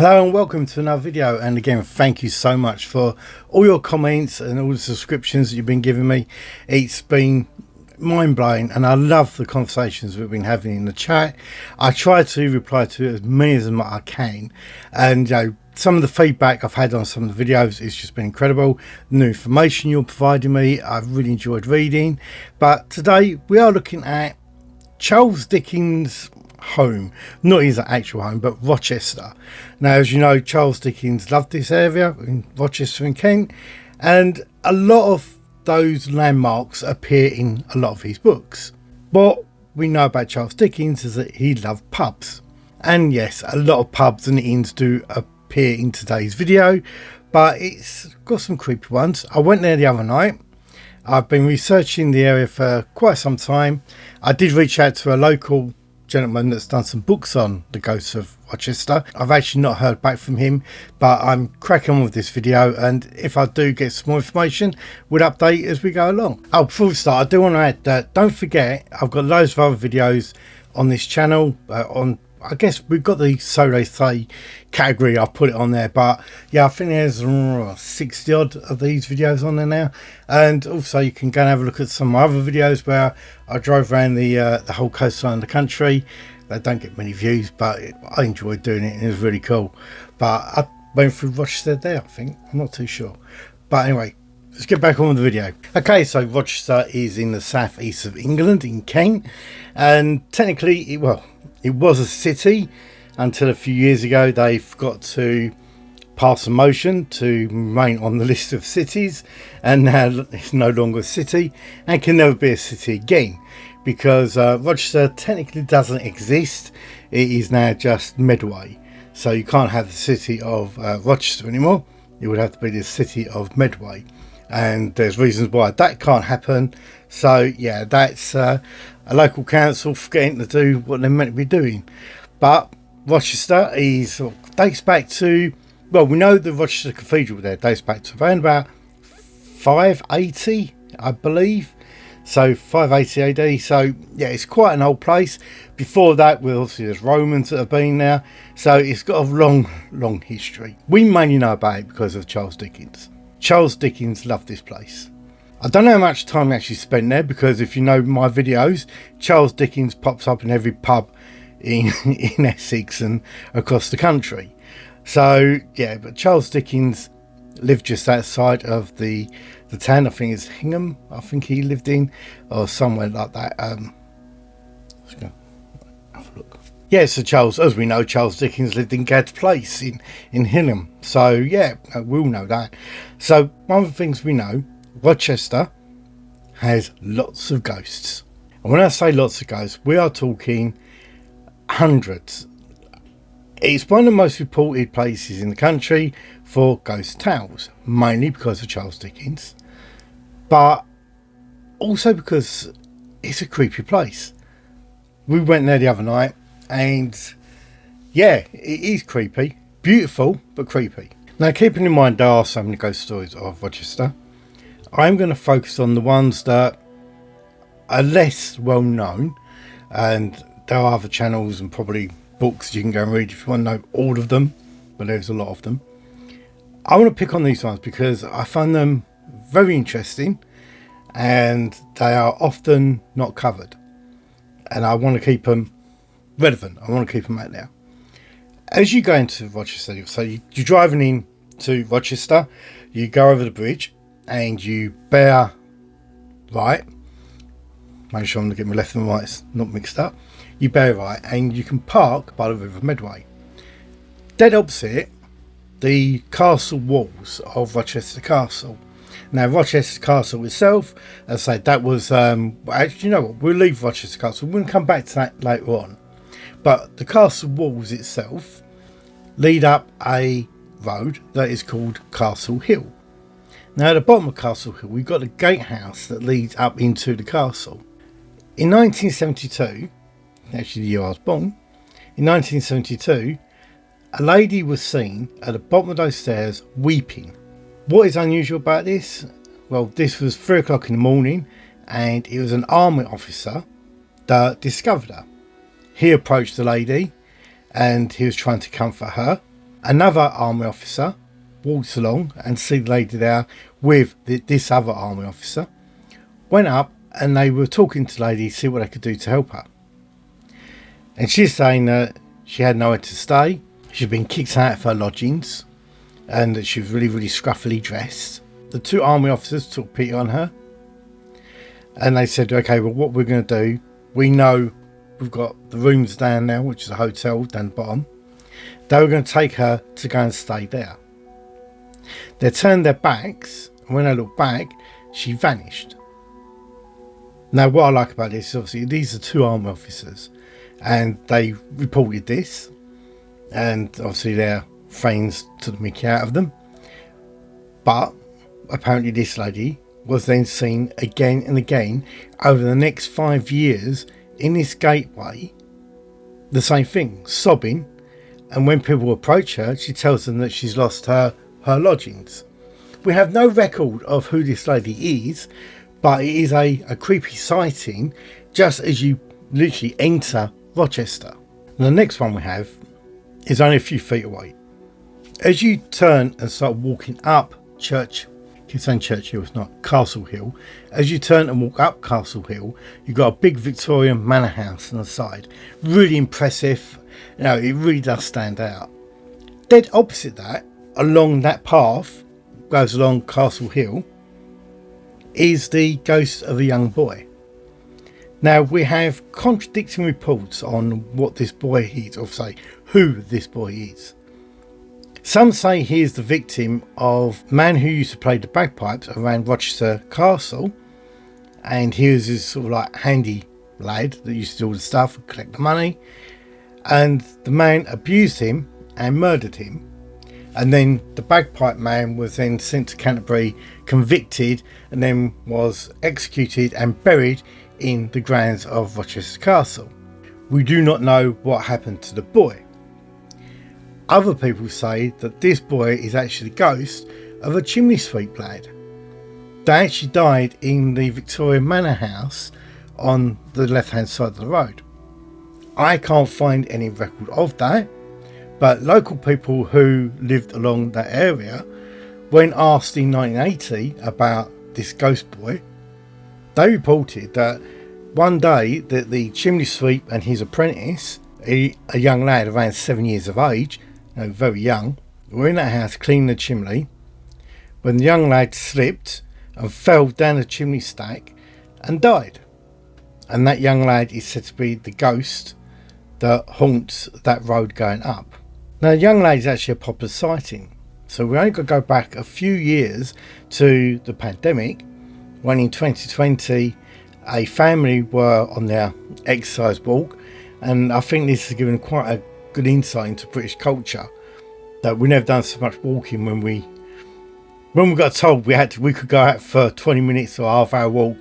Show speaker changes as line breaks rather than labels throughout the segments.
Hello and welcome to another video, and again thank you so much for all your comments and all the subscriptions that you've been giving me. It's been mind-blowing and I love the conversations we've been having in the chat. I try to reply to as many as I can, and some of the feedback I've had on some of the videos has just been incredible. The new information you're providing me, I've really enjoyed reading. But today we are looking at Charles Dickens' home, not his actual home, but Rochester. Now, as you know, Charles Dickens loved this area in Rochester in Kent, and a lot of those landmarks appear in a lot of his books. What we know about Charles Dickens is that he loved pubs, and yes, a lot of pubs and inns do appear in today's video, but it's got some creepy ones. I went there the other night. I've been researching the area for quite some time. I did reach out to a local gentleman that's done some books on the ghosts of Rochester. I've actually not heard back from him, but I'm cracking on with this video, and if I do get some more information, we'll update as we go along. Oh, before we start, I do want to add that don't forget I've got loads of other videos on this channel I guess we've got the So They Say category. I'll put it on there, but yeah, I think there's 60 odd of these videos on there now. And also you can go and have a look at some of my other videos where I drove around the whole coastline of the country. They don't get many views, but I enjoyed doing it and it was really cool. But I went through Rochester there, I think. I'm not too sure, but anyway, let's get back on with the video. Okay, so Rochester is in the southeast of England in Kent, and technically it was a city until a few years ago they forgot to pass a motion to remain on the list of cities, and now it's no longer a city and can never be a city again, because Rochester technically doesn't exist. It is now just Medway, so you can't have the city of Rochester anymore. It would have to be the city of Medway, and there's reasons why that can't happen. So yeah, that's a local council forgetting to do what they're meant to be doing. But Rochester dates back to, well, we know the Rochester Cathedral there dates back to around about 580, I believe. So 580 AD. So yeah, it's quite an old place. Before that, well, obviously there's Romans that have been there. So it's got a long history. We mainly know about it because of Charles Dickens. Charles Dickens loved this place. I don't know how much time he actually spent there, because if you know my videos, Charles Dickens pops up in every pub in Essex and across the country. So yeah, but Charles Dickens lived just outside of the town. I think it's Hingham, I think he lived in, or somewhere like that. Let's go have a look. Yeah, so Charles, as we know, Charles Dickens lived in Gad's Place in Hingham. So yeah, we'll know that. So one of the things we know, Rochester has lots of ghosts. And when I say lots of ghosts, we are talking hundreds. It's one of the most reported places in the country for ghost tales, mainly because of Charles Dickens, but also because it's a creepy place. We went there the other night, and yeah, it is creepy. Beautiful, but creepy. Now, keeping in mind there are so many ghost stories of Rochester, I'm going to focus on the ones that are less well known, and there are other channels and probably books you can go and read if you want to know all of them, but there's a lot of them. I want to pick on these ones because I find them very interesting and they are often not covered, and I want to keep them relevant. I want to keep them out there. As you go into Rochester, so you're driving in to Rochester, you go over the bridge and you bear right. Make sure I'm getting my left and right not mixed up. You bear right and you can park by the River Medway. Dead opposite the castle walls of Rochester Castle. Now, Rochester Castle itself, as I said, that was actually, you know what, we'll leave Rochester Castle. We'll come back to that later on. But the castle walls itself lead up a road that is called Castle Hill. Now, at the bottom of Castle Hill, we've got a gatehouse that leads up into the castle. In 1972, actually the year I was born, in 1972, a lady was seen at the bottom of those stairs weeping. What is unusual about this? Well, this was 3 o'clock in the morning, and it was an army officer that discovered her. He approached the lady and he was trying to comfort her, Another army officer walks along and see the lady there with this other army officer. Went up and they were talking to the lady, see what they could do to help her. And she's saying that she had nowhere to stay. She'd been kicked out of her lodgings and that she was really, really scruffily dressed. The two army officers took pity on her and they said, okay, well, what we're going to do, we know we've got the rooms down now, which is a hotel down the bottom. They were going to take her to go and stay there. They turned their backs, and when they looked back, she vanished. Now, what I like about this is obviously these are two army officers, and they reported this, and obviously their friends took the mickey out of them. But apparently this lady was then seen again and again over the next 5 years in this gateway, the same thing, sobbing. And when people approach her, she tells them that she's lost her lodgings. We have no record of who this lady is, but it is a creepy sighting just as you literally enter Rochester. And the next one we have is only a few feet away. As you turn and start walking up Churchill, it's not Castle Hill. As you turn and walk up Castle Hill, you've got a big Victorian manor house on the side. Really impressive. You know, it really does stand out. Dead opposite that, along that path, goes along Castle Hill, is the ghost of a young boy. Now, we have contradicting reports on what this boy is, or say who this boy is. Some say he is the victim of a man who used to play the bagpipes around Rochester Castle, and he was this sort of like handy lad that used to do all the stuff and collect the money, and the man abused him and murdered him, and then the bagpipe man was then sent to Canterbury, convicted, and then was executed and buried in the grounds of Rochester Castle. We do not know what happened to the boy. Other people say that this boy is actually the ghost of a chimney sweep lad. They actually died in the Victorian Manor House on the left hand side of the road. I can't find any record of that, but local people who lived along that area, when asked in 1980 about this ghost boy, they reported that one day that the chimney sweep and his apprentice, a young lad around 7 years of age, very young, were in that house cleaning the chimney when the young lad slipped and fell down the chimney stack and died. And that young lad is said to be the ghost that haunts that road going up. Now, the young lad is actually a popular sighting, so we only got to go back a few years to the pandemic, when in 2020 a family were on their exercise walk, and I think this has given quite a good insight into British culture, that we never done so much walking when we got told we could go out for 20 minutes or half hour walk.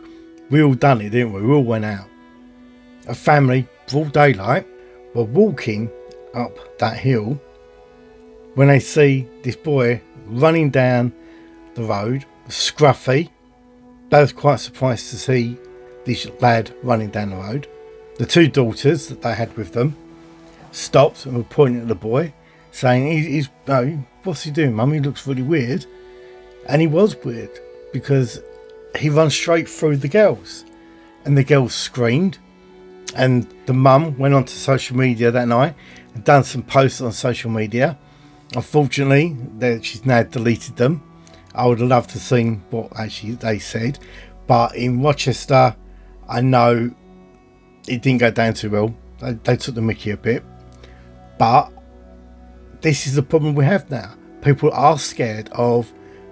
We all done it, didn't we? We all went out. A family, broad daylight, were walking up that hill when they see this boy running down the road, scruffy. They was quite surprised to see this lad running down the road. The two daughters that they had with them stopped and were pointing at the boy, saying, what's he doing, Mum? He looks really weird. And he was weird because he runs straight through the girls, and the girls screamed, and the mum went onto social media that night and done some posts on social media. Unfortunately, she's now deleted them. I would have loved to see what actually they said, but in Rochester, I know it didn't go down too well. They took the mickey a bit. But this is the problem we have now. People are scared of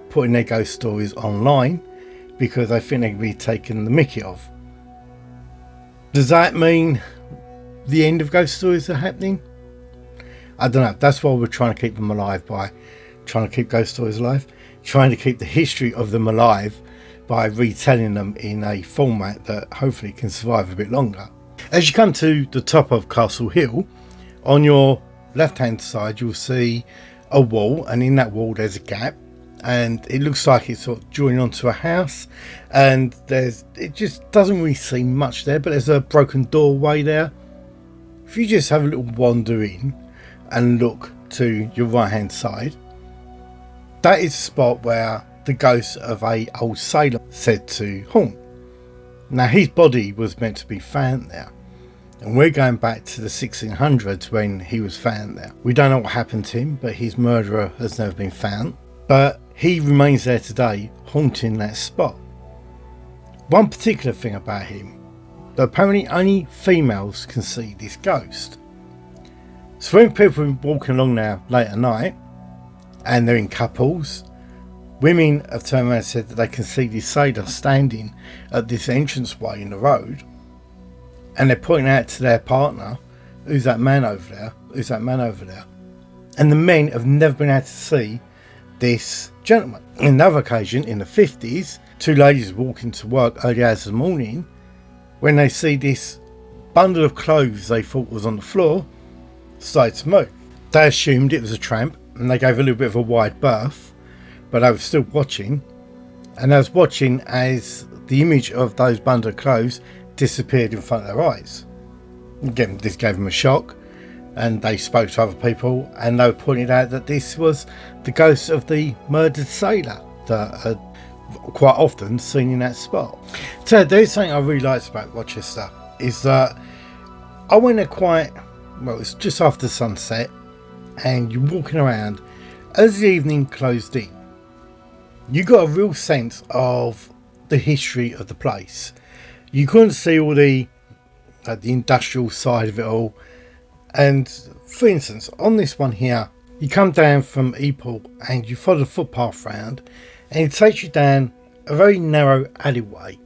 putting their ghost stories online because they think they can be taken the mickey of. Does that mean the end of ghost stories are happening? I don't know. That's why we're trying to keep them alive, by trying to keep ghost stories alive, trying to keep the history of them alive by retelling them in a format that hopefully can survive a bit longer. As you come to the top of Castle Hill, on your left hand side you'll see a wall, and in that wall there's a gap, and it looks like it's sort of joining onto a house, and it just doesn't really seem much there, but there's a broken doorway there. If you just have a little wander in and look to your right hand side, that is the spot where the ghost of a old sailor said to haunt. Now his body was meant to be found there, and we're going back to the 1600s when he was found there. We don't know what happened to him, but his murderer has never been found, but he remains there today, haunting that spot. One particular thing about him, that apparently only females can see this ghost. So when people are walking along now late at night and they're in couples, women have turned around and said that they can see this sailor standing at this entranceway in the road, and they're pointing out to their partner, who's that man over there, who's that man over there, and the men have never been able to see this gentleman. On another occasion in the 50s, two ladies walking to work early hours of the morning, when they see this bundle of clothes they thought was on the floor started to move. They assumed it was a tramp and they gave a little bit of a wide berth, but they were still watching, and they was watching as the image of those bundle of clothes disappeared in front of their eyes. Again, this gave them a shock, and they spoke to other people, and they pointed out that this was the ghost of the murdered sailor that had quite often seen in that spot. So there's something I really liked about Rochester, is that I went there it was just after sunset, and you're walking around as the evening closed in. You got a real sense of the history of the place. You couldn't see all the industrial side of it all. And for instance, on this one here, you come down from Eastgate and you follow the footpath round, and it takes you down a very narrow alleyway,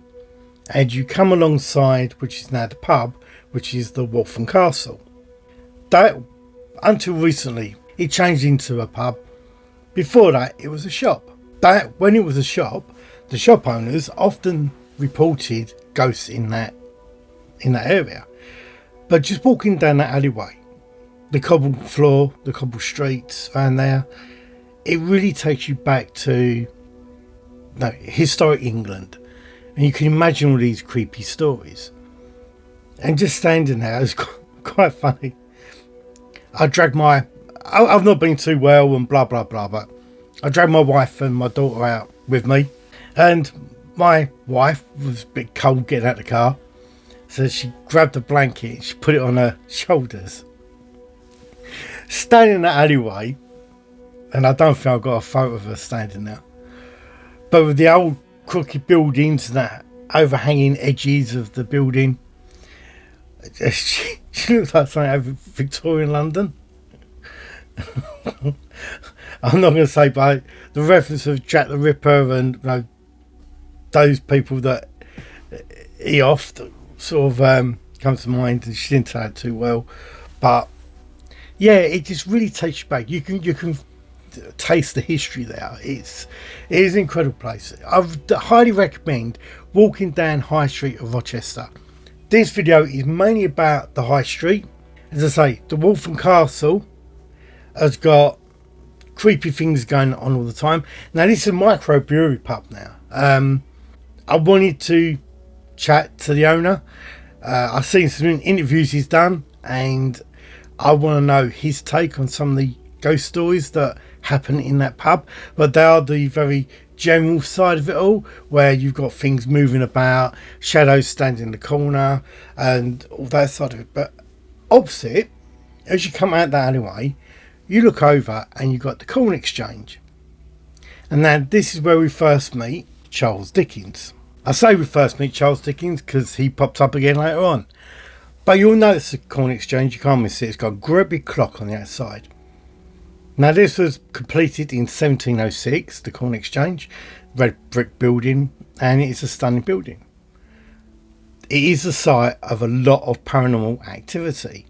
and you come alongside, which is now the pub, which is the Waltham Castle. That, until recently, it changed into a pub. Before that, it was a shop. That, when it was a shop, the shop owners often reported ghosts in that area. But just walking down that alleyway, the cobbled floor, the cobbled streets around there, it really takes you back to historic England, and you can imagine all these creepy stories. And just standing there is quite funny. I've not been too well and blah blah blah, but I dragged my wife and my daughter out with me, and my wife was a bit cold getting out of the car, so she grabbed a blanket and she put it on her shoulders. Standing in that alleyway, and I don't think I've got a photo of her standing there, but with the old crooked buildings and that overhanging edges of the building, she looks like something out of Victorian London. I'm not going to say, but the reference of Jack the Ripper and those people that he often sort of comes to mind, and she didn't tell it too well, but yeah, it just really takes you back. You can taste the history there. It is an incredible place. I would highly recommend walking down High Street of Rochester. This video is mainly about the High Street. As I say, the Waltham Castle has got creepy things going on all the time. Now this is a microbrewery pub now. I wanted to chat to the owner. I've seen some interviews he's done, and I want to know his take on some of the ghost stories that happen in that pub. But they are the very general side of it all, where you've got things moving about, shadows standing in the corner, and all that side of it. But opposite, as you come out that alleyway, you look over and you've got the Corn Exchange. And now this is where we first meet Charles Dickens. I say we first meet Charles Dickens because he pops up again later on. But you'll notice the Corn Exchange, you can't miss it. It's got a great big clock on the outside. Now this was completed in 1706, the Corn Exchange, red brick building, and it is a stunning building. It is the site of a lot of paranormal activity.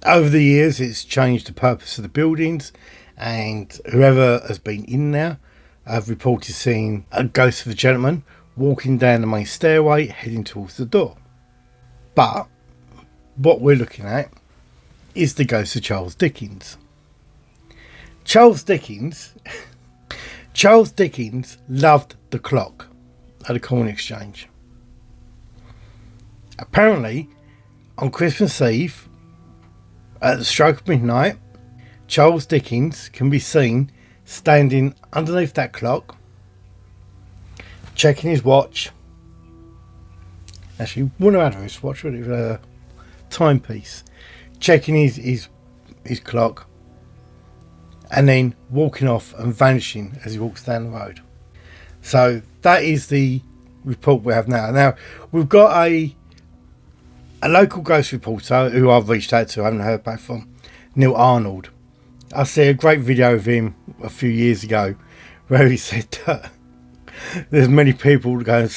Over the years it's changed the purpose of the buildings, and whoever has been in there have reported seeing a ghost of a gentleman walking down the main stairway heading towards the door. But what we're looking at is the ghost of Charles Dickens. Charles Dickens loved the clock at the Corn Exchange. Apparently, on Christmas Eve, at the stroke of midnight, Charles Dickens can be seen standing underneath that clock, checking his watch. Actually, wouldn't have had his watch, would it? A timepiece. Checking his clock, and then walking off and vanishing as he walks down the road. So that is the report we have now. Now, we've got a local ghost reporter who I've reached out to, I haven't heard back from, Neil Arnold. I see a great video of him a few years ago where he said that there's many people who go and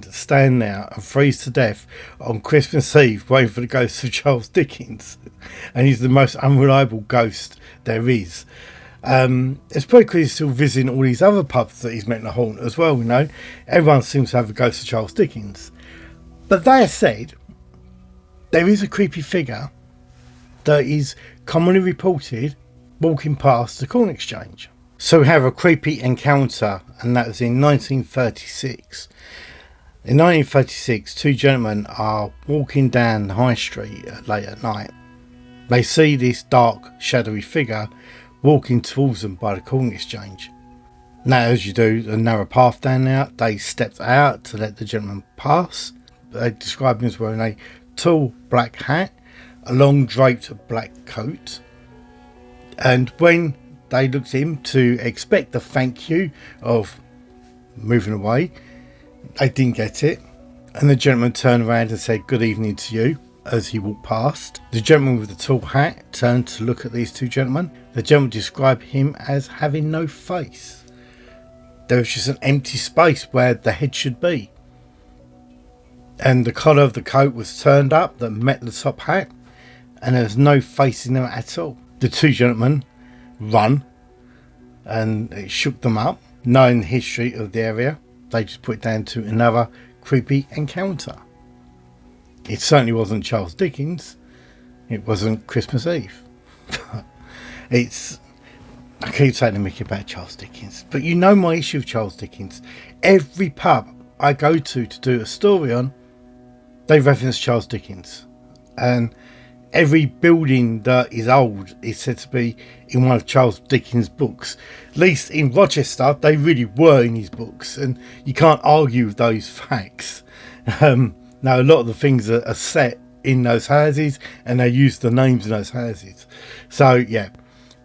stand there and freeze to death on Christmas Eve waiting for the ghost of Charles Dickens, and he's the most unreliable ghost there is. It's probably because he's still visiting all these other pubs that he's meant to haunt as well. Everyone seems to have a ghost of Charles Dickens. But that said, there is a creepy figure that is commonly reported walking past the Corn Exchange. So we have a creepy encounter, and that was in 1936. In 1936, two gentlemen are walking down the high street late at night. They see this dark, shadowy figure walking towards them by the Corn Exchange. Now, as you do, a narrow path down there, they stepped out to let the gentleman pass. They describe him as wearing a tall black hat, a long draped black coat, and when they looked at him to expect the thank you of moving away, they didn't get it, and the gentleman turned around and said good evening to you as he walked past. The gentleman with the tall hat turned to look at these two gentlemen. The gentleman described him as having no face. There was just an empty space where the head should be, and the collar of the coat was turned up that met the top hat, and there was no face in them at all. The two gentlemen run, and it shook them up. Knowing the history of the area, they just put it down to another creepy encounter. It certainly wasn't Charles Dickens. It wasn't Christmas Eve. I keep saying to Mickey about Charles Dickens, but you know my issue with Charles Dickens. Every pub I go to do a story on, they reference Charles Dickens, and every building that is old is said to be in one of Charles Dickens' books. At least in Rochester, they really were in his books, and you can't argue with those facts. Now, a lot of the things are set in those houses, and they use the names in those houses. So, yeah.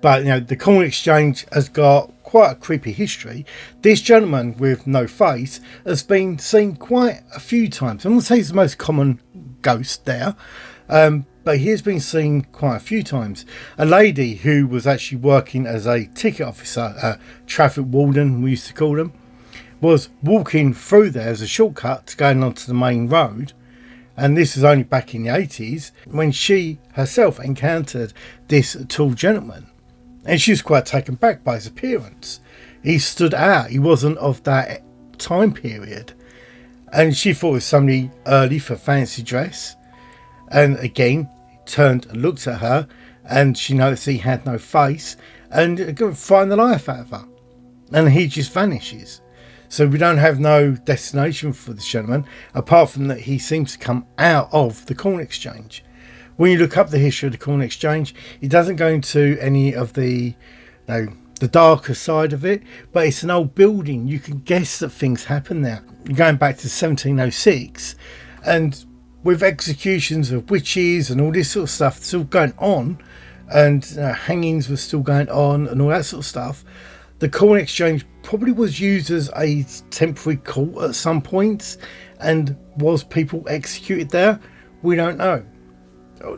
But, the Corn Exchange has got quite a creepy history. This gentleman with no face has been seen quite a few times. I'm going to say he's the most common ghost there. But he has been seen quite a few times. A lady who was actually working as a ticket officer, a traffic warden, we used to call them, was walking through there as a shortcut to going onto the main road. And this was only back in the 80s when she herself encountered this tall gentleman. And she was quite taken back by his appearance. He stood out. He wasn't of that time period. And she thought it was somebody early for fancy dress. And again, turned and looked at her, and she noticed he had no face, and frightened the life out of her. And he just vanishes. So we don't have no destination for this gentleman, apart from that he seems to come out of the Corn Exchange. When you look up the history of the Corn Exchange, it doesn't go into any of the darker side of it, but it's an old building. You can guess that things happen there. You're going back to 1706, and with executions of witches and all this sort of stuff still going on, and hangings were still going on and all that sort of stuff, the Corn Exchange probably was used as a temporary court at some points. And was people executed there? We don't know.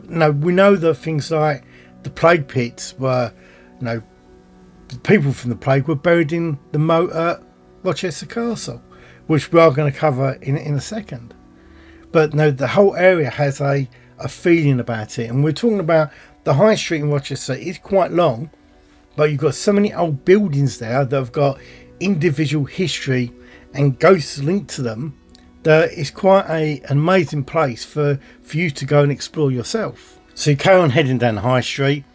No, we know that things like the plague pits were, the people from the plague were buried in the moat at Rochester Castle, which we are going to cover in a second. But no, the whole area has a feeling about it. And we're talking about the high street in Rochester. It's quite long, but you've got so many old buildings there that have got individual history and ghosts linked to them, that it's quite an amazing place for you to go and explore yourself. So you carry on heading down the high street.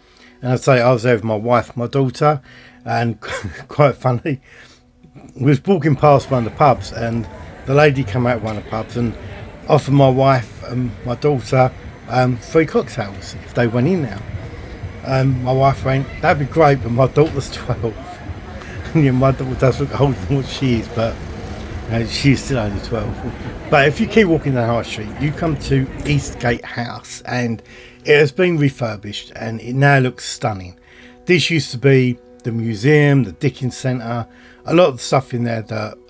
And I'd say I was there with my wife and my daughter, and quite funny, we was walking past one of the pubs, and the lady came out of one of the pubs and offered my wife and my daughter 3 cocktails if they went in there. My wife went, that'd be great, but my daughter's 12. And yeah, my daughter does look older than what she is, but she's still only 12. But if you keep walking down High Street, you come to Eastgate House, and it has been refurbished and it now looks stunning. This used to be the museum, the Dickens Centre, a lot of stuff in there,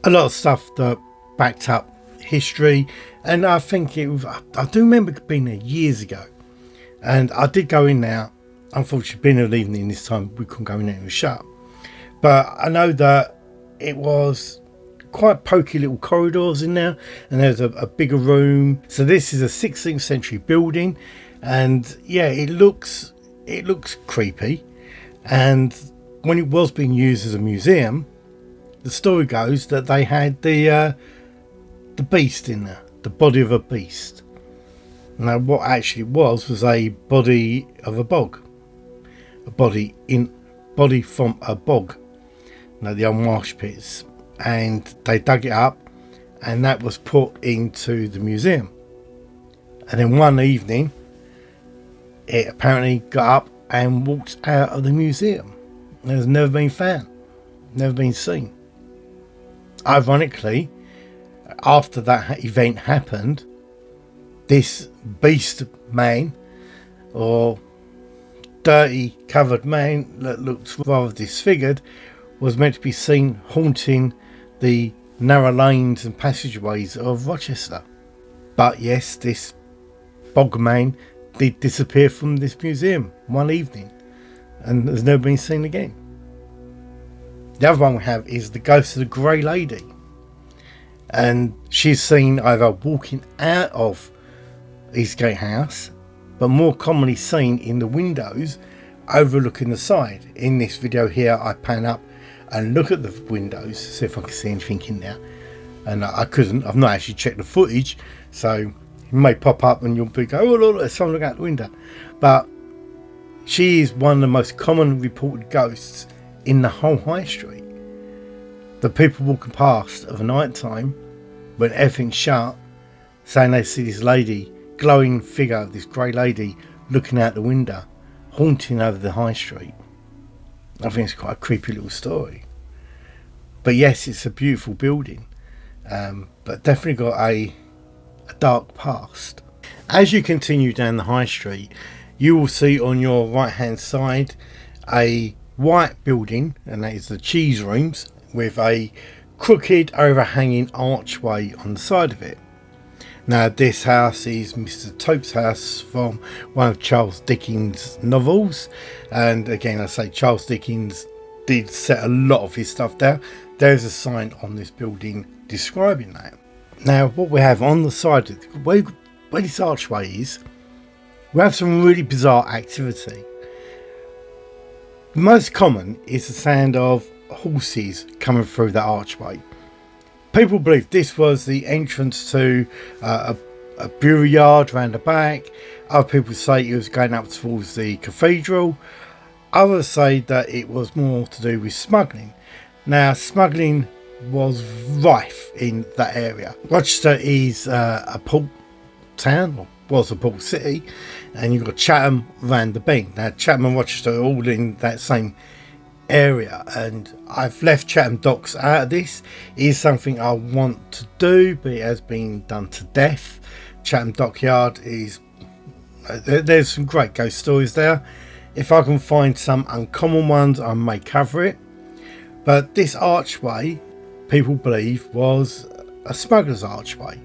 a lot of stuff that backed up history. And I think it was, I do remember being there years ago, and I did go in there. Unfortunately, being an evening this time, we couldn't go in there, it was shut. But I know that it was quite pokey little corridors in there, and there's a bigger room. So this is a 16th century building, and yeah, it looks creepy. And when it was being used as a museum, the story goes that they had the beast in there, the body of a beast. Now what actually was a body of a bog, a body from a bog, the old marsh pits, and they dug it up, and that was put into the museum. And then one evening it apparently got up and walked out of the museum. It has never been found, never been seen. Ironically, after that event happened, this beast man, or dirty covered man that looked rather disfigured, was meant to be seen haunting the narrow lanes and passageways of Rochester. But yes, this bog man did disappear from this museum one evening and has never been seen again. The other one we have is the ghost of the Grey Lady, and she's seen either walking out of Eastgate House, but more commonly seen in the windows overlooking the side. In this video here, I pan up and look at the windows, see if I can see anything in there, and I couldn't. I've not actually checked the footage, so it may pop up and you'll be go, oh look, there's someone looking out the window. But she is one of the most common reported ghosts in the whole high street. The people walking past of a night time when everything's shut, saying they see this lady, glowing figure, this grey lady looking out the window, haunting over the high street. I think it's quite a creepy little story. But yes, it's a beautiful building, but definitely got a dark past. As you continue down the high street, you will see on your right hand side a white building, and that is the cheese rooms, with a crooked overhanging archway on the side of it. Now this house is Mr. Tope's house from one of Charles Dickens' novels, and again I say Charles Dickens did set a lot of his stuff there. There's a sign on this building describing that. Now what we have on the side of where this archway is, we have some really bizarre activity. The most common is the sound of horses coming through the archway. People believe this was the entrance to a brewery yard around the back. Other people say it was going up towards the cathedral. Others say that it was more to do with smuggling. Now, smuggling was rife in that area. Rochester is a port town, or was a port city, and you've got Chatham around the bend. Now, Chatham and Rochester are all in that same area, and I've left Chatham Docks out of this. It is something I want to do, but it has been done to death. Chatham Dockyard is, there's some great ghost stories there. If I can find some uncommon ones, I may cover it. But this archway, people believe, was a smuggler's archway,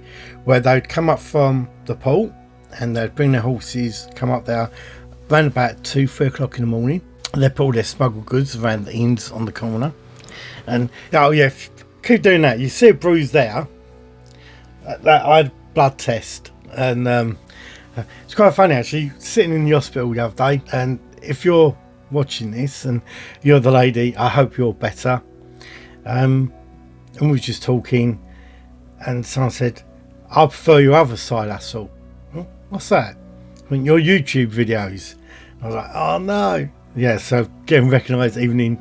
where they'd come up from the port and they'd bring their horses, come up there around about 2-3 o'clock in the morning. They put all their smuggled goods around the inns on the corner, and oh yeah, keep doing that. You see a bruise there. That I had a blood test, and it's quite funny actually. Sitting in the hospital the other day, and if you're watching this and you're the lady, I hope you're better. And we were just talking, and someone said, "I prefer your other side." I thought, "What's that?" I mean, your YouTube videos. I was like, "Oh no." Yeah, so getting recognised even in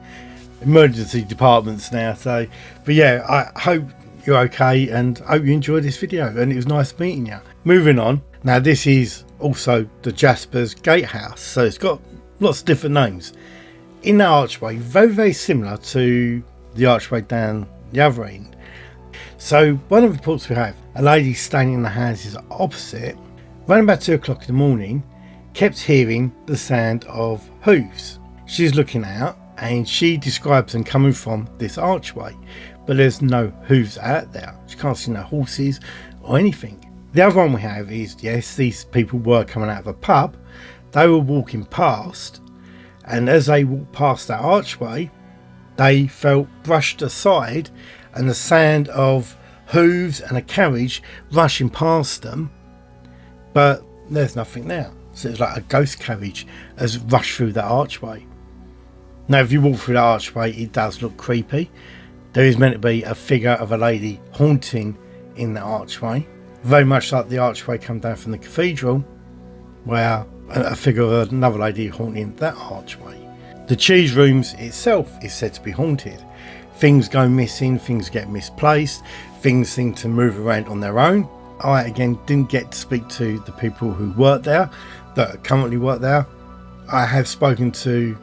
emergency departments now. So, but yeah, I hope you're okay and hope you enjoyed this video, and it was nice meeting you. Moving on, now this is also the Jasper's Gatehouse. So it's got lots of different names. In that archway, very, very similar to the archway down the other end. So one of the reports we have, a lady staying in the houses opposite, around about 2 o'clock in the morning, kept hearing the sound of hooves. She's looking out and she describes them coming from this archway, but there's no hooves out there. She can't see no horses or anything. The other one we have is, yes, these people were coming out of a pub. They were walking past, and as they walked past that archway, they felt brushed aside, and the sound of hooves and a carriage rushing past them, but there's nothing there. So it's like a ghost carriage has rushed through that archway. Now, if you walk through that archway, it does look creepy. There is meant to be a figure of a lady haunting in the archway, very much like the archway come down from the cathedral, where a figure of another lady haunting that archway. The cheese rooms itself is said to be haunted. Things go missing, things get misplaced, things seem to move around on their own. I again didn't get to speak to the people who work there, that currently work there. I have spoken to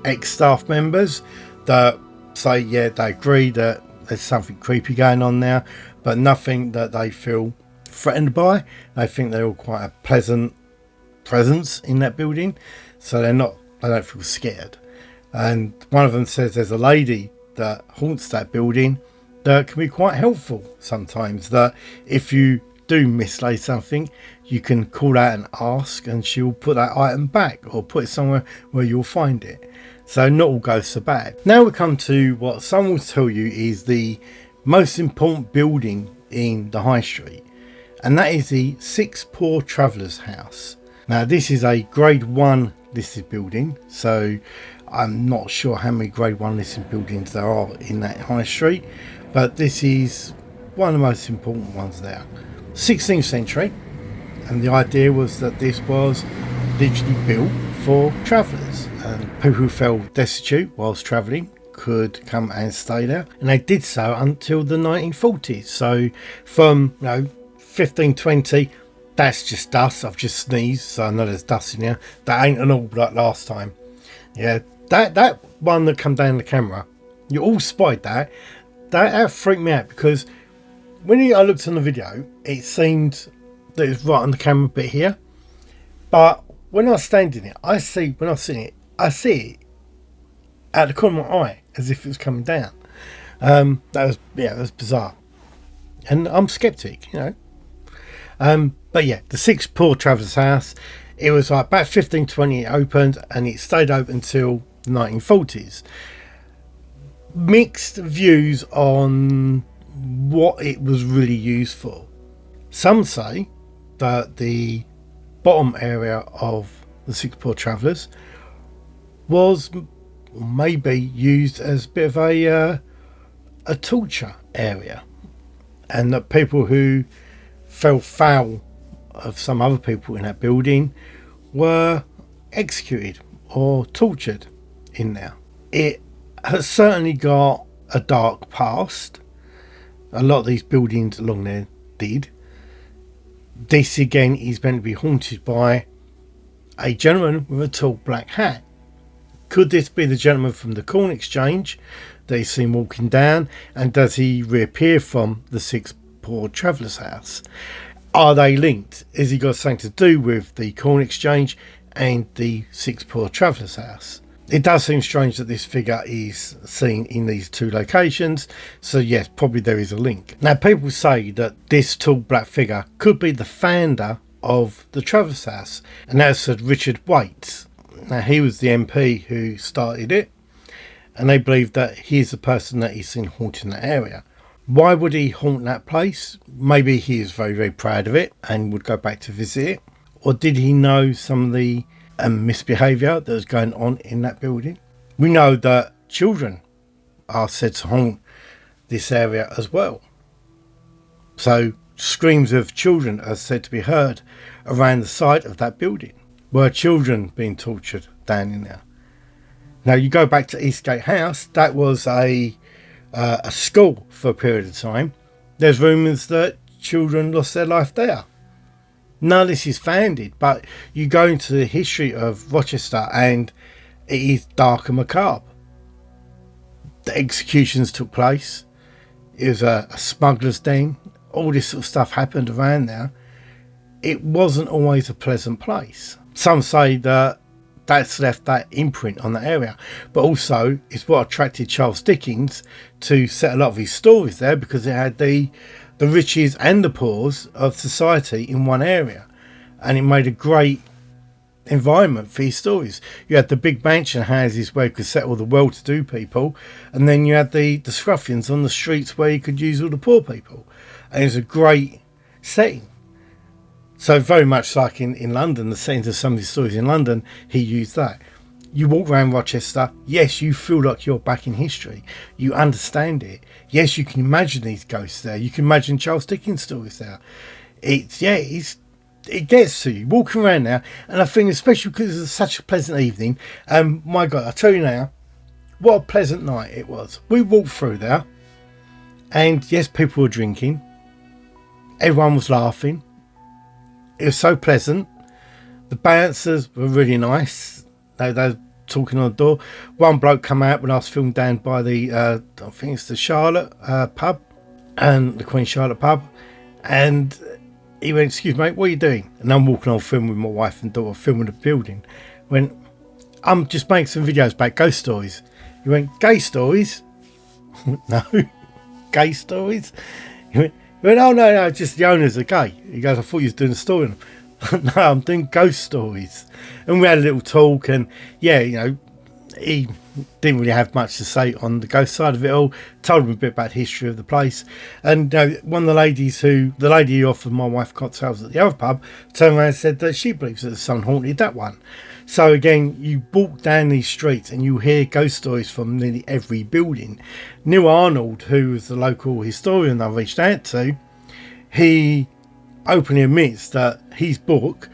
ex-staff members that say, yeah, they agree that there's something creepy going on there, but nothing that they feel threatened by. They think they're all quite a pleasant presence in that building, so they don't feel scared. And one of them says there's a lady that haunts that building that can be quite helpful sometimes, that if you do mislay something, you can call out and ask, and she'll put that item back or put it somewhere where you'll find it. So not all ghosts are bad. Now we come to what some will tell you is the most important building in the high street, and that is the Six Poor Travellers House. Now this is a grade 1 listed building, so I'm not sure how many grade 1 listed buildings there are in that high street, but this is one of the most important ones there. 16th century, and the idea was that this was literally built for travellers, and people who fell destitute whilst travelling could come and stay there, and they did so until the 1940s. So from 1520, that's just dust. I've just sneezed, so I know there's dust in here. That ain't an all like last time. Yeah, that one that come down the camera, you all spied that. That freaked me out, because when I looked on the video, it seemed that it was right on the camera bit here, but when I was standing it, I see it out the corner of my eye as if it was coming down. That was bizarre, and I'm skeptic, but yeah, the Six Poor Travellers House, it was like about 1520 it opened, and it stayed open until the 1940s. Mixed views on what it was really used for. Some say that the bottom area of the Six Poor Travellers was maybe used as a bit of a torture area, and that people who fell foul of some other people in that building were executed or tortured in there. It has certainly got a dark past. A lot of these buildings along there did. This again is meant to be haunted by a gentleman with a tall black hat. Could this be the gentleman from the Corn Exchange that is seen walking down, and does he reappear from the Six Poor Travellers House? Are they linked? Has he got something to do with the Corn Exchange and the Six Poor Travellers House? It does seem strange that this figure is seen in these two locations, so yes, probably there is a link. Now, people say that this tall black figure could be the founder of the Travellers House, and that's Sir Richard Waite. Now, he was the MP who started it, and they believe that he's the person that is seen haunting that area. Why would he haunt that place? Maybe he is very, very proud of it and would go back to visit it. Or did he know some of the misbehaviour that was going on in that building? We know that children are said to haunt this area as well. So screams of children are said to be heard around the site of that building. Were children being tortured down in there? Now, you go back to Eastgate House, that was a school for a period of time. There's rumours that children lost their life there. None of this is founded, but you go into the history of Rochester and it is dark and macabre. The executions took place. It was a smuggler's den. All this sort of stuff happened around there. It wasn't always a pleasant place. Some say that that's left that imprint on the area, but also it's what attracted Charles Dickens to set a lot of his stories there, because it had the riches and the poors of society in one area, and it made a great environment for his stories. You had the big mansion houses where you could set all the well-to-do people, and then you had the scruffians on the streets where you could use all the poor people, and it was a great setting. So very much like in London, the settings of some of his stories in London, he used that. You walk around Rochester, yes, you feel like you're back in history. You understand it. Yes, you can imagine these ghosts there. You can imagine Charles Dickens stories there. It gets to you walking around now, and I think especially because it's such a pleasant evening. My God, I tell you now, what a pleasant night it was. We walked through there, and yes, people were drinking. Everyone was laughing. It was so pleasant. The bouncers were really nice. They were talking on the door. One bloke come out when I was filmed down by the I think it's the Charlotte pub, and the Queen Charlotte pub, and he went, "Excuse me, mate, what are you doing?" And I'm walking on film with my wife and daughter, filming the building. Went, "I'm just making some videos about ghost stories." He went, "Gay stories?" No, gay stories? He went, "Oh no, just the owners are gay." He goes, "I thought you was doing a story on them." "No, I'm doing ghost stories." And we had a little talk, and yeah, he didn't really have much to say on the ghost side of it all. Told him a bit about the history of the place, and one of the lady who offered my wife cocktails at the other pub turned around and said that she believes that someone haunted that one. So again, you walk down these streets and you hear ghost stories from nearly every building. Neil Arnold, who was the local historian I reached out to, he openly admits that his book,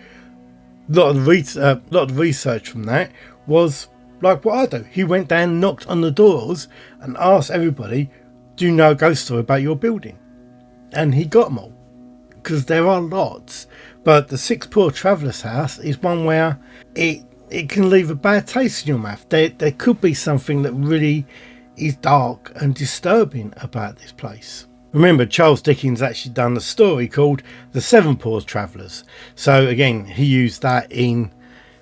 a lot of the research from that was like what I do. He went down, knocked on the doors, and asked everybody, "Do you know a ghost story about your building?" And he got them all, because there are lots. But the Six Poor Travellers House is one where it can leave a bad taste in your mouth. There could be something that really is dark and disturbing about this place. Remember, Charles Dickens actually done a story called The Seven Poor Travellers. So again, he used that in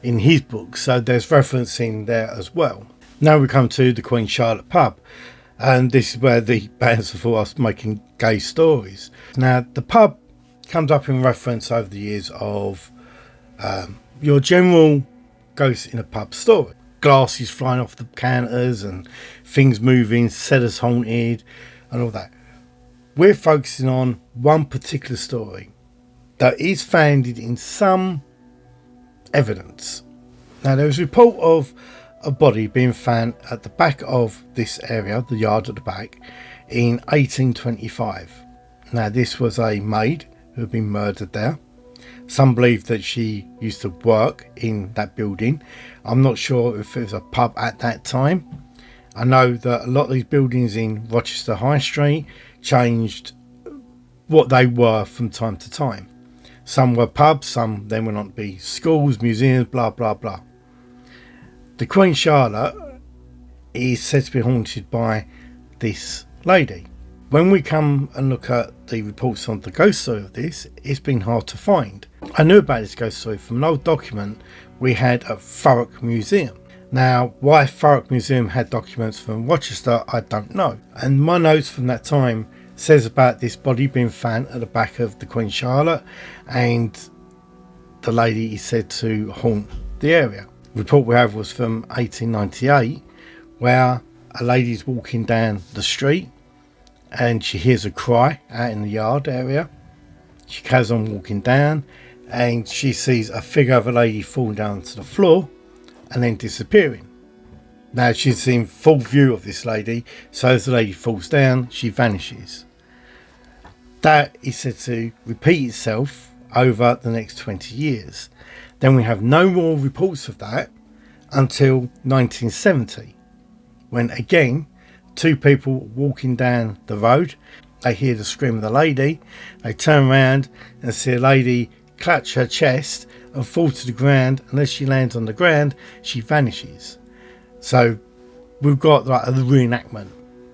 his book. So there's reference in there as well. Now we come to the Queen Charlotte pub. And this is where the bouncer thought I was making gay stories. Now, the pub comes up in reference over the years of your general ghost in a pub story. Glasses flying off the counters and things moving, cellars haunted and all that. We're focusing on one particular story that is founded in some evidence. Now, there was a report of a body being found at the back of this area, the yard at the back, in 1825. Now, this was a maid who had been murdered there. Some believe that she used to work in that building. I'm not sure if it was a pub at that time. I know that a lot of these buildings in Rochester High Street changed what they were from time to time. Some were pubs, some then went on to be schools, museums, blah blah blah. The Queen Charlotte is said to be haunted by this lady. When we come and look at the reports on the ghost story of this, it's been hard to find. I knew about this ghost story from an old document we had at Thurrock Museum. Now, why Thurrock Museum had documents from Rochester, I don't know. And my notes from that time says about this body being found at the back of the Queen Charlotte, and the lady is said to haunt the area. The report we have was from 1898, where a lady's walking down the street and she hears a cry out in the yard area. She carries on walking down and she sees a figure of a lady falling down to the floor and then disappearing. Now, she's in full view of this lady, so as the lady falls down, she vanishes. That is said to repeat itself over the next 20 years. Then we have no more reports of that until 1970, when again, two people walking down the road, they hear the scream of the lady, they turn around and see a lady clutch her chest and fall to the ground. Unless she lands on the ground, she vanishes. So we've got like a reenactment.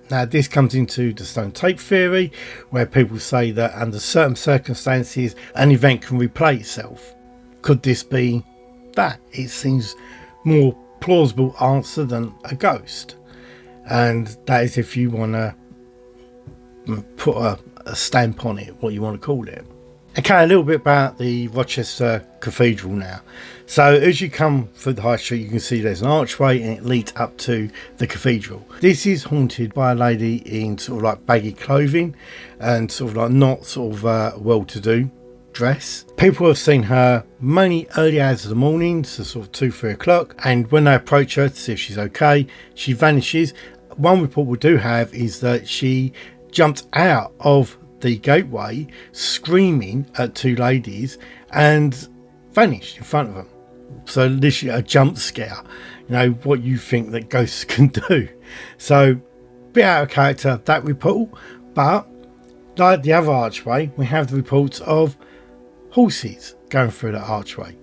Now this comes into the stone tape theory, where people say that under certain circumstances an event can replay itself. Could this be that? It seems more plausible answer than a ghost, and that is if you want to put a stamp on it, what you want to call it. Okay, a little bit about the Rochester Cathedral now. So as you come through the high street, you can see there's an archway and it leads up to the cathedral. This is haunted by a lady in sort of like baggy clothing and sort of like not sort of well-to-do dress. People have seen her mainly early hours of the morning, so sort of 2-3 o'clock, and when they approach her to see if she's okay, she vanishes. One report we do have is that she jumped out of the gateway screaming at two ladies and vanished in front of them. So literally a jump scare, you know, what you think that ghosts can do. So bit out of character, that report, but like the other archway, we have the reports of horses going through that archway,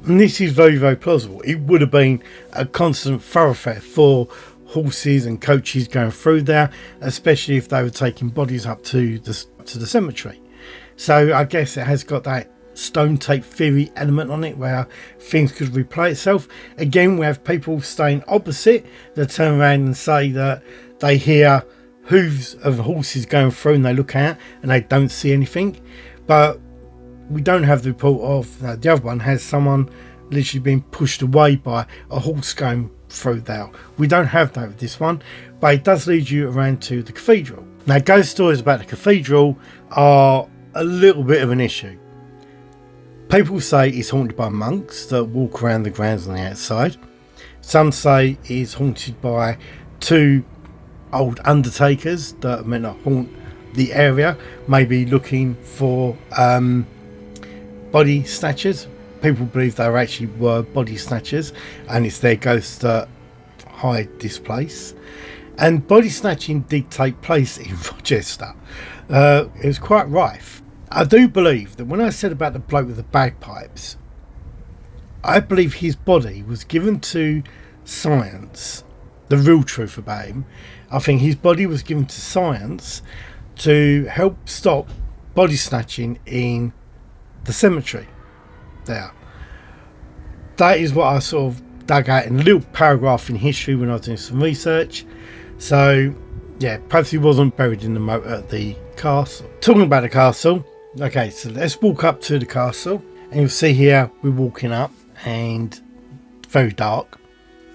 and this is very, very plausible. It would have been a constant thoroughfare for horses and coaches going through there, especially if they were taking bodies up to the cemetery. So I guess it has got that stone tape theory element on it, where things could replay itself. Again, we have people staying opposite that turn around and say that they hear hooves of horses going through and they look out and they don't see anything. But we don't have the report of the other one has someone literally being pushed away by a horse going through there. We don't have that with this one, but it does lead you around to the cathedral. Now, ghost stories about the cathedral are a little bit of an issue. People say it's haunted by monks that walk around the grounds on the outside. Some say it's haunted by two old undertakers that are meant to haunt the area, maybe looking for body snatchers. People believe they actually were body snatchers and it's their ghosts that hide this place. And body snatching did take place in Rochester. It was quite rife. I do believe that when I said about the bloke with the bagpipes, I believe his body was given to science. The real truth about him, I think his body was given to science to help stop body snatching in the cemetery there. That is what I sort of dug out in a little paragraph in history when I was doing some research. So yeah, perhaps he wasn't buried in the moat at the castle. Talking about the castle, okay, so let's walk up to the castle, and you'll see here we're walking up and very dark.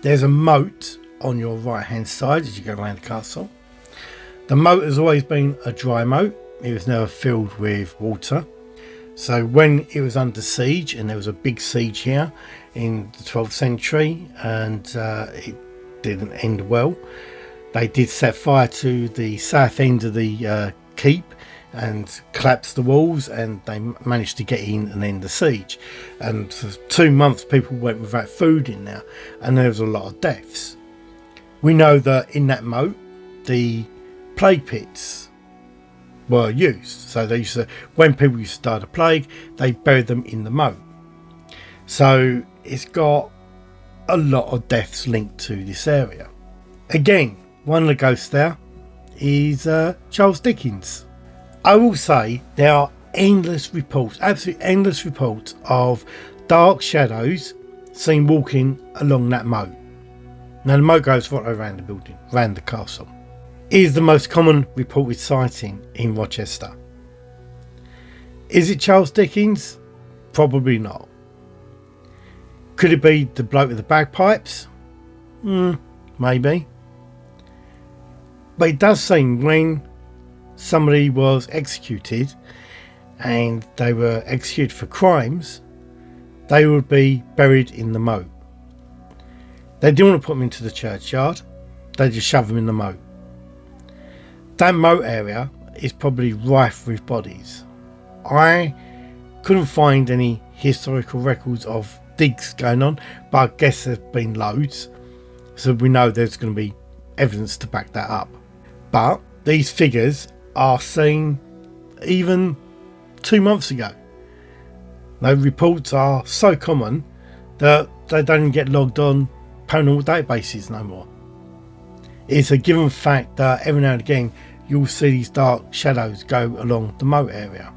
There's a moat on your right hand side as you go around the castle. The moat has always been a dry moat. It was never filled with water. So when it was under siege, and there was a big siege here in the 12th century, and it didn't end well, they did set fire to the south end of the keep and collapsed the walls, and they managed to get in and end the siege. And for 2 months people went without food in there, and there was a lot of deaths. We know that in that moat the plague pits were used. So they used to, when people used to die of plague, they buried them in the moat. So it's got a lot of deaths linked to this area. Again, one of the ghosts there is Charles Dickens. I will say there are endless reports, absolutely endless reports of dark shadows seen walking along that moat. Now the moat goes right around the building, around the castle. It is the most common reported sighting in Rochester. Is it Charles Dickens? Probably not. Could it be the bloke with the bagpipes? Maybe. But it does seem when somebody was executed and they were executed for crimes, they would be buried in the moat. They didn't want to put them into the churchyard. They just shove them in the moat. That moat area is probably rife with bodies. I couldn't find any historical records of digs going on, but I guess there's been loads, so we know there's going to be evidence to back that up. But these figures are seen even 2 months ago. Now, reports are so common that they don't even get logged on paranormal databases no more. It's a given fact that every now and again you'll see these dark shadows go along the moat area.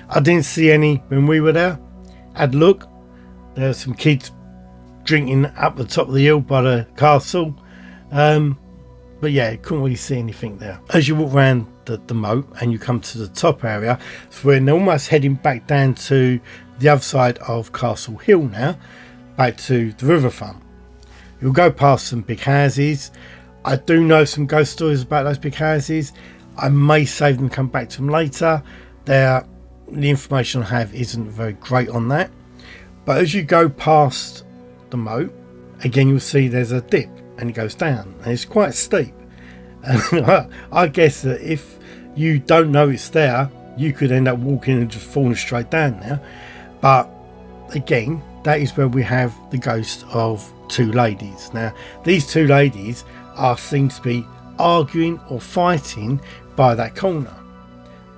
I didn't see any when we were there. Had a look. There were some kids drinking up the top of the hill by the castle. But yeah, couldn't really see anything there. As you walk around the moat and you come to the top area, so we're almost heading back down to the other side of Castle Hill now, back to the riverfront. You'll go past some big houses. I do know some ghost stories about those big houses. I may save them and come back to them later. The information I have isn't very great on that. But as you go past the moat, again you'll see there's a dip and it goes down, and it's quite steep. And I guess that if you don't know it's there, you could end up walking and just falling straight down there. But again, that is where we have the ghost of two ladies. Now, these two ladies are seen to be arguing or fighting by that corner.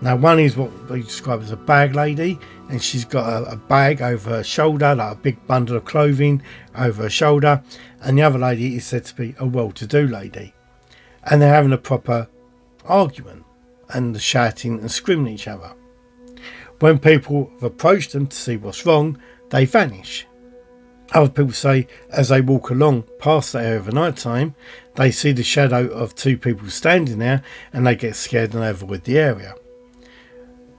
Now, one is what we describe as a bag lady, and she's got a bag over her shoulder, like a big bundle of clothing over her shoulder, and the other lady is said to be a well-to-do lady, and they're having a proper argument and shouting and screaming at each other. When people have approached them to see what's wrong, they vanish. Other people say as they walk along past that area of night time, they see the shadow of two people standing there, and they get scared and they avoid the area.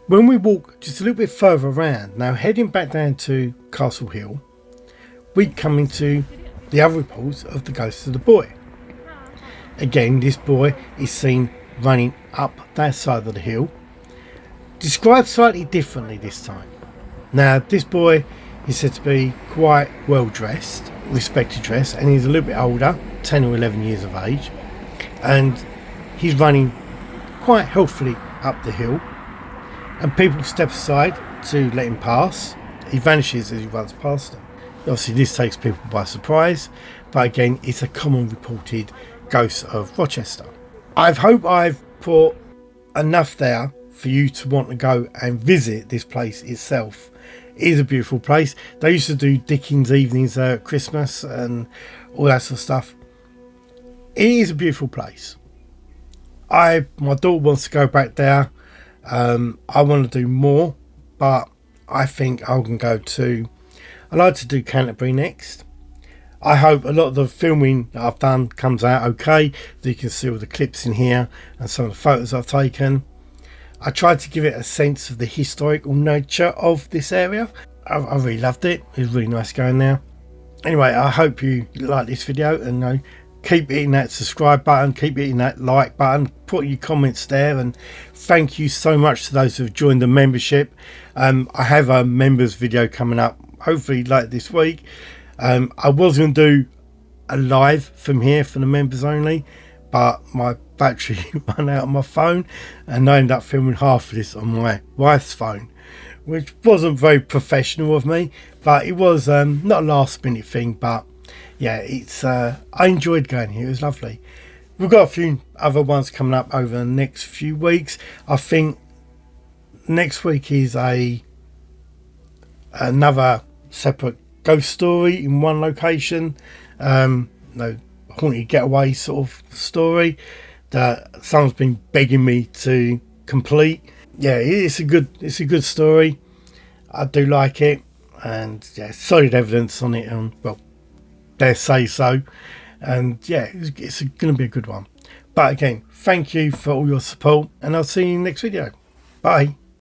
When we walk just a little bit further around, now heading back down to Castle Hill, we come into the other reports of the ghost of the boy. Again, this boy is seen running up that side of the hill, described slightly differently this time. Now, this boy is said to be quite well dressed, respected dress, and he's a little bit older, 10 or 11 years of age, and he's running quite healthily up the hill. And people step aside to let him pass. He vanishes as he runs past them. Obviously, this takes people by surprise, but again, it's a common reported ghost of Rochester. I hope I've put enough there for you to want to go and visit this place itself. It is a beautiful place. They used to do Dickens evenings there at Christmas and all that sort of stuff. It is a beautiful place. My daughter wants to go back there. I want to do more, but I think I can go to, I like to do Canterbury next. I hope a lot of the filming that I've done comes out okay, so you can see all the clips in here and some of the photos I've taken. I tried to give it a sense of the historical nature of this area. I really loved it. It was really nice going there. Anyway, I hope you like this video, and keep hitting that subscribe button, keep hitting that like button, put your comments there, and thank you so much to those who have joined the membership. I have a members video coming up hopefully late this week. I was going to do a live from here for the members only, but my battery ran out on my phone and I ended up filming half of this on my wife's phone, which wasn't very professional of me, but it was not a last minute thing. But yeah, it's I enjoyed going here. It was lovely. We've got a few other ones coming up over the next few weeks. I think next week is another separate ghost story in one location. Haunted getaway sort of story that someone's been begging me to complete. Yeah, it's a good story. I do like it, and yeah, solid evidence on it, and well, dare say so. And yeah, it's going to be a good one. But again, thank you for all your support, and I'll see you in the next video. Bye.